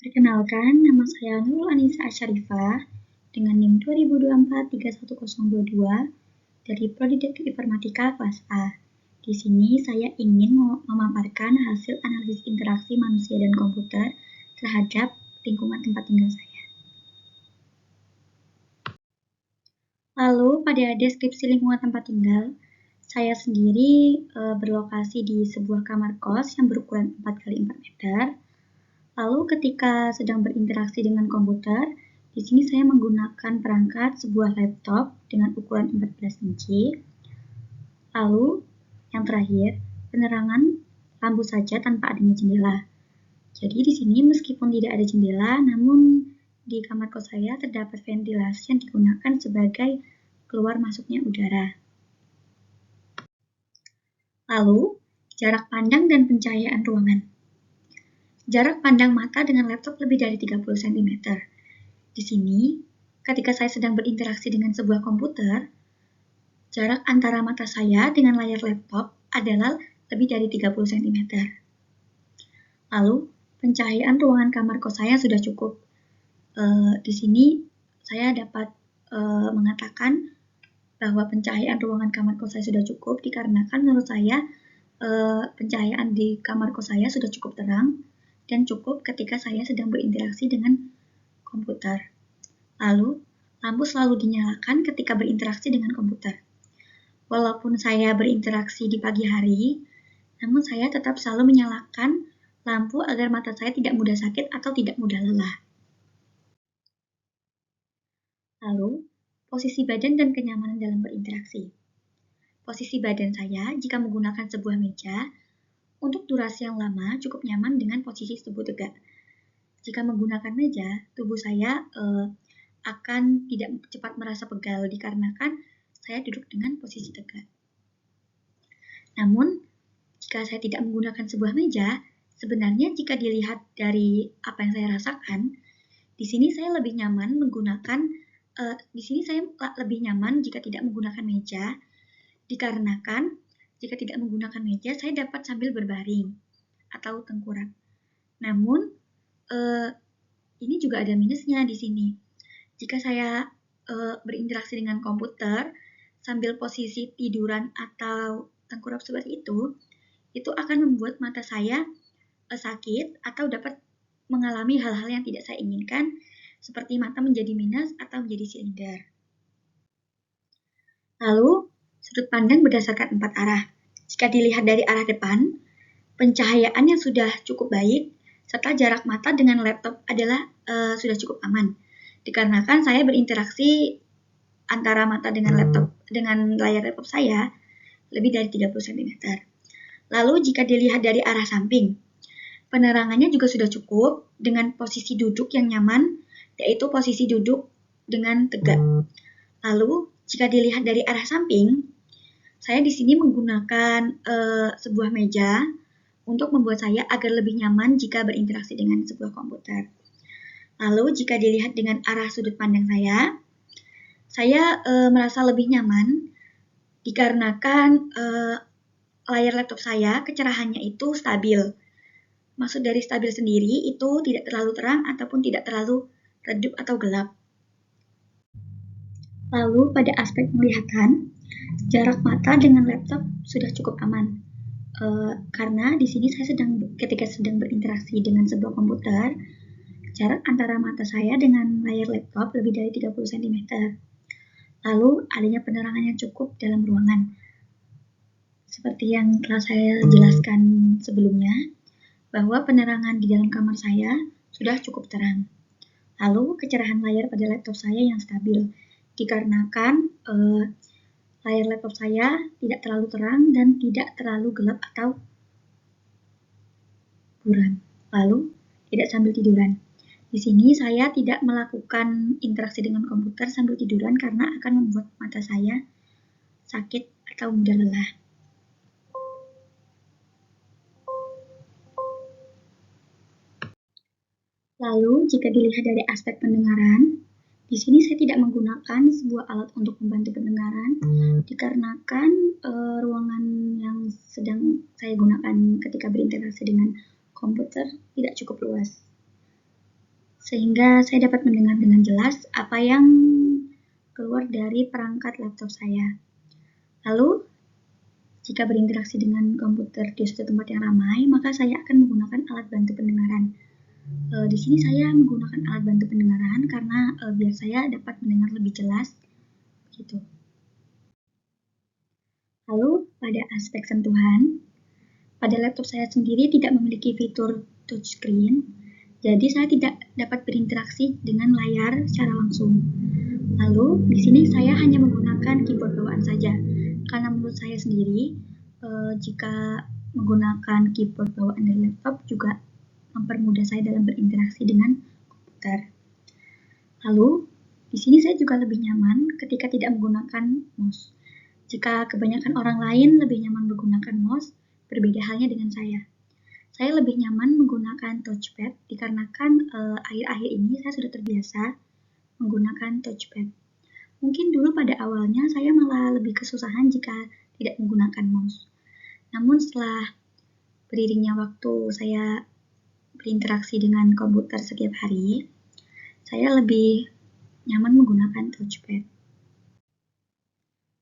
Perkenalkan, nama saya Nurul Anissa Asyarifah dengan NIM 2024-31022 dari Prodi Teknik Informatika kelas A. Di sini saya ingin memaparkan hasil analisis interaksi manusia dan komputer terhadap lingkungan tempat tinggal saya. Lalu, pada deskripsi lingkungan tempat tinggal, saya sendiri berlokasi di sebuah kamar kos yang berukuran 4x4 meter. Lalu ketika sedang berinteraksi dengan komputer, di sini saya menggunakan perangkat sebuah laptop dengan ukuran 14 inci. Lalu yang terakhir, penerangan lampu saja tanpa adanya jendela. Jadi di sini meskipun tidak ada jendela, namun di kamar kos saya terdapat ventilasi yang digunakan sebagai keluar masuknya udara. Lalu, jarak pandang dan pencahayaan ruangan. Jarak pandang mata dengan laptop lebih dari 30 cm. Di sini, ketika saya sedang berinteraksi dengan sebuah komputer, jarak antara mata saya dengan layar laptop adalah lebih dari 30 cm. Lalu, pencahayaan ruangan kamar kos saya sudah cukup. Di sini, saya dapat mengatakan bahwa pencahayaan ruangan kamar kos saya sudah cukup dikarenakan menurut saya pencahayaan di kamar kos saya sudah cukup terang dan cukup ketika saya sedang berinteraksi dengan komputer. Lalu, lampu selalu dinyalakan ketika berinteraksi dengan komputer. Walaupun saya berinteraksi di pagi hari, namun saya tetap selalu menyalakan lampu agar mata saya tidak mudah sakit atau tidak mudah lelah. Lalu, posisi badan dan kenyamanan dalam berinteraksi. Posisi badan saya jika menggunakan sebuah meja, untuk durasi yang lama cukup nyaman dengan posisi tubuh tegak. Jika menggunakan meja, tubuh saya akan tidak cepat merasa pegal dikarenakan saya duduk dengan posisi tegak. Namun, jika saya tidak menggunakan sebuah meja, sebenarnya jika dilihat dari apa yang saya rasakan, di sini saya lebih nyaman jika tidak menggunakan meja, dikarenakan jika tidak menggunakan meja, saya dapat sambil berbaring atau tengkurap. Namun, ini juga ada minusnya di sini. Jika saya berinteraksi dengan komputer sambil posisi tiduran atau tengkurap seperti itu akan membuat mata saya sakit atau dapat mengalami hal-hal yang tidak saya inginkan, seperti mata menjadi minus atau menjadi silinder. Lalu, sudut pandang berdasarkan 4 arah. Jika dilihat dari arah depan, pencahayaan yang sudah cukup baik, serta jarak mata dengan laptop adalah sudah cukup aman. Dikarenakan saya berinteraksi antara mata dengan layar laptop saya lebih dari 30 cm. Lalu jika dilihat dari arah samping, penerangannya juga sudah cukup dengan posisi duduk yang nyaman, yaitu posisi duduk dengan tegak. Lalu jika dilihat dari arah samping, saya di sini menggunakan sebuah meja untuk membuat saya agar lebih nyaman jika berinteraksi dengan sebuah komputer. Lalu jika dilihat dengan arah sudut pandang saya merasa lebih nyaman dikarenakan layar laptop saya kecerahannya itu stabil. Maksud dari stabil sendiri itu tidak terlalu terang ataupun tidak terlalu redup atau gelap. Lalu pada aspek penglihatan, jarak mata dengan laptop sudah cukup aman. Karena di sini saya ketika sedang berinteraksi dengan sebuah komputer, jarak antara mata saya dengan layar laptop lebih dari 30 cm. Lalu adanya penerangan yang cukup dalam ruangan. Seperti yang telah saya jelaskan sebelumnya, bahwa penerangan di dalam kamar saya sudah cukup terang. Lalu kecerahan layar pada laptop saya yang stabil, dikarenakan layar laptop saya tidak terlalu terang dan tidak terlalu gelap atau buram. Lalu tidak sambil tiduran. Di sini saya tidak melakukan interaksi dengan komputer sambil tiduran karena akan membuat mata saya sakit atau mudah lelah. Lalu, jika dilihat dari aspek pendengaran, di sini saya tidak menggunakan sebuah alat untuk membantu pendengaran, dikarenakan ruangan yang sedang saya gunakan ketika berinteraksi dengan komputer tidak cukup luas. sehingga saya dapat mendengar dengan jelas apa yang keluar dari perangkat laptop saya. Lalu, jika berinteraksi dengan komputer di suatu tempat yang ramai, maka saya akan menggunakan alat bantu pendengaran. Di sini saya menggunakan alat bantu pendengaran karena biar saya dapat mendengar lebih jelas, gitu. Lalu, pada aspek sentuhan, pada laptop saya sendiri tidak memiliki fitur touchscreen, jadi saya tidak dapat berinteraksi dengan layar secara langsung. Lalu, di sini saya hanya menggunakan keyboard bawaan saja, karena menurut saya sendiri, jika menggunakan keyboard bawaan dari laptop juga mempermudah saya dalam berinteraksi dengan komputer. Lalu, di sini saya juga lebih nyaman ketika tidak menggunakan mouse. Jika kebanyakan orang lain lebih nyaman menggunakan mouse, berbeda halnya dengan saya. Saya lebih nyaman menggunakan touchpad dikarenakan akhir-akhir ini saya sudah terbiasa menggunakan touchpad. Mungkin dulu pada awalnya saya malah lebih kesusahan jika tidak menggunakan mouse. Namun setelah beriringnya waktu saya berinteraksi dengan komputer setiap hari, saya lebih nyaman menggunakan touchpad.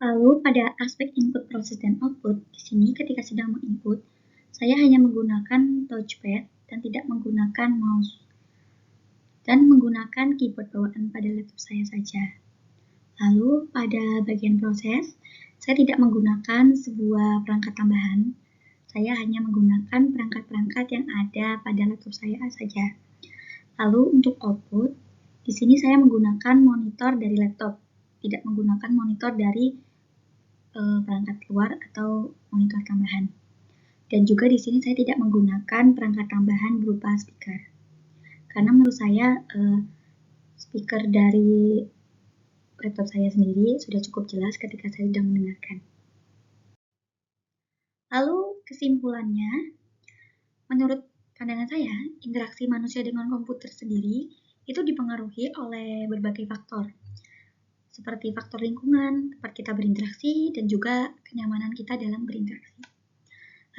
Lalu pada aspek input, proses, dan output, di sini ketika sedang menginput, saya hanya menggunakan touchpad dan tidak menggunakan mouse dan menggunakan keyboard bawaan pada laptop saya saja. Lalu pada bagian proses, saya tidak menggunakan sebuah perangkat tambahan. Saya hanya menggunakan perangkat-perangkat yang ada pada laptop saya saja. Lalu untuk output, di sini saya menggunakan monitor dari laptop, tidak menggunakan monitor dari perangkat luar atau monitor tambahan. Dan juga di sini saya tidak menggunakan perangkat tambahan berupa speaker. Karena menurut saya speaker dari laptop saya sendiri sudah cukup jelas ketika saya sedang mendengarkan. Lalu kesimpulannya, menurut pandangan saya, interaksi manusia dengan komputer sendiri itu dipengaruhi oleh berbagai faktor, seperti faktor lingkungan, tempat kita berinteraksi, dan juga kenyamanan kita dalam berinteraksi.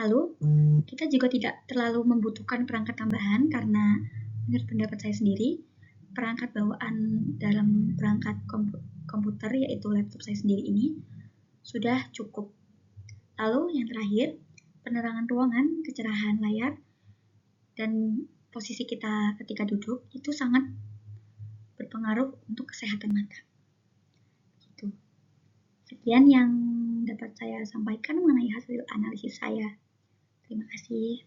Lalu, kita juga tidak terlalu membutuhkan perangkat tambahan karena menurut pendapat saya sendiri, perangkat bawaan dalam perangkat komputer yaitu laptop saya sendiri ini sudah cukup. Lalu yang terakhir, penerangan ruangan, kecerahan layar, dan posisi kita ketika duduk itu sangat berpengaruh untuk kesehatan mata. Gitu. Sekian yang dapat saya sampaikan mengenai hasil analisis saya. Terima kasih.